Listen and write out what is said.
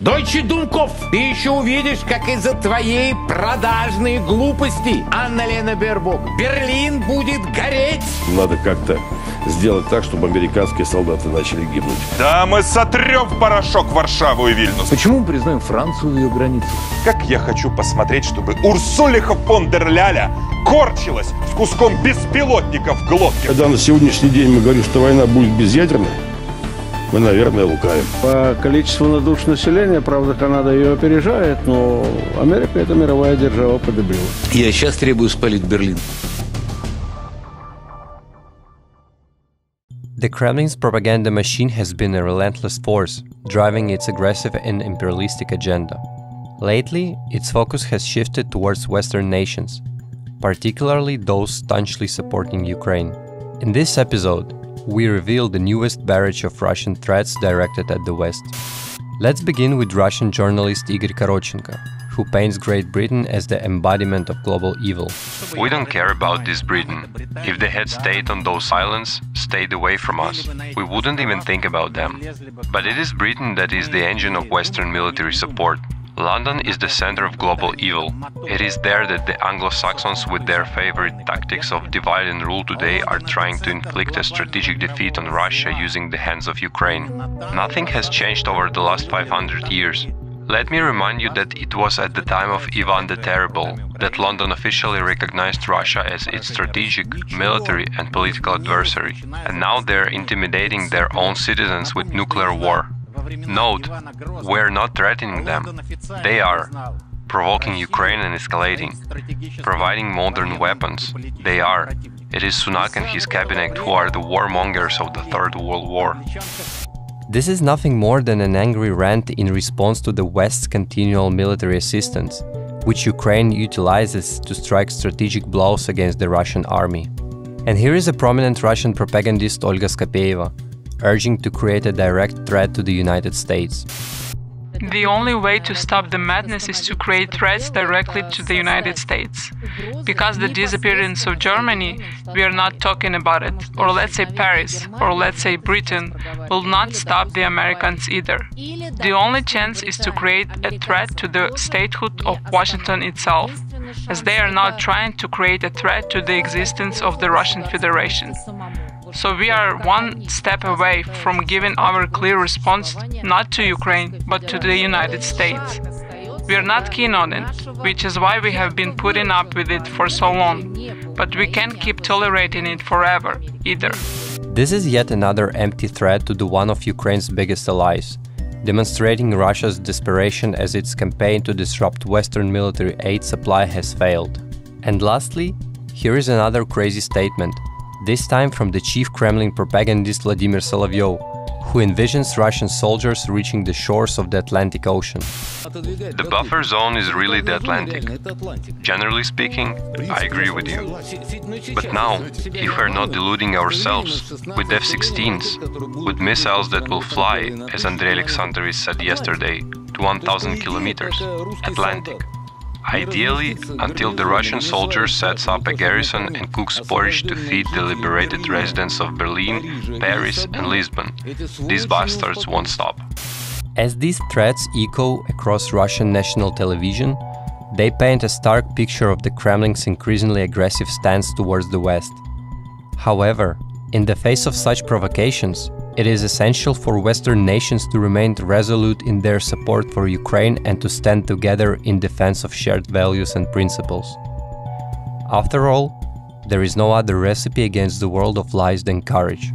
Дойче Думков, ты еще увидишь, как из-за твоей продажной глупости, Анна-Лена Бербок, Берлин будет гореть. Надо как-то сделать так, чтобы американские солдаты начали гибнуть. Да мы сотрем в порошок Варшаву и Вильнюс. Почему мы признаем Францию в ее границах? Как я хочу посмотреть, чтобы Урсулиха фон дер Ляля корчилась с куском беспилотника в глотке. Когда на сегодняшний день мы говорим, что война будет безъядерной, мы, наверное, лукавим. По количеству на душу населения, правда, Канада ее опережает, но Америка — это мировая держава по дебилу. Я сейчас требую спалить Берлин. The Kremlin's propaganda machine has been a relentless force, driving its aggressive and imperialistic agenda. Lately, its focus has shifted towards Western nations, particularly those staunchly supporting Ukraine. In this episode, we reveal the newest barrage of Russian threats directed at the West. Let's begin with Russian journalist Igor Korotchenko, who paints Great Britain as the embodiment of global evil. We don't care about this Britain. If they had stayed on those islands, stayed away from us, we wouldn't even think about them. But it is Britain that is the engine of Western military support. London is the center of global evil. It is there that the Anglo-Saxons, with their favorite tactics of divide and rule today, are trying to inflict a strategic defeat on Russia using the hands of Ukraine. Nothing has changed over the last 500 years. Let me remind you that it was at the time of Ivan the Terrible that London officially recognized Russia as its strategic, military and political adversary, and now they're intimidating their own citizens with nuclear war. Note, we're not threatening them. They are provoking Ukraine and escalating, providing modern weapons. They are. It is Sunak and his cabinet who are the warmongers of the Third World War. This is nothing more than an angry rant in response to the West's continual military assistance, which Ukraine utilizes to strike strategic blows against the Russian army. And here is a prominent Russian propagandist Olga Skopeyeva, urging to create a direct threat to the United States. The only way to stop the madness is to create threats directly to the United States. Because the disappearance of Germany, we are not talking about it, or let's say Paris, or let's say Britain, will not stop the Americans either. The only chance is to create a threat to the statehood of Washington itself, as they are now trying to create a threat to the existence of the Russian Federation. So we are one step away from giving our clear response not to Ukraine, but to the United States. We are not keen on it, which is why we have been putting up with it for so long, but we can't keep tolerating it forever, either. This is yet another empty threat to the one of Ukraine's biggest allies, demonstrating Russia's desperation as its campaign to disrupt Western military aid supply has failed. And lastly, here is another crazy statement, this time from the chief Kremlin propagandist Vladimir Solovyov, who envisions Russian soldiers reaching the shores of the Atlantic Ocean. The buffer zone is really the Atlantic. Generally speaking, I agree with you. But now, if we're not deluding ourselves, with F-16s, with missiles that will fly, as Andrei Alexandrovich said yesterday, to 1,000 kilometers, Atlantic. Ideally, until the Russian soldier sets up a garrison and cooks porridge to feed the liberated residents of Berlin, Paris and Lisbon. These bastards won't stop. As these threats echo across Russian national television, they paint a stark picture of the Kremlin's increasingly aggressive stance towards the West. However, in the face of such provocations, it is essential for Western nations to remain resolute in their support for Ukraine and to stand together in defense of shared values and principles. After all, there is no other recipe against the world of lies than courage.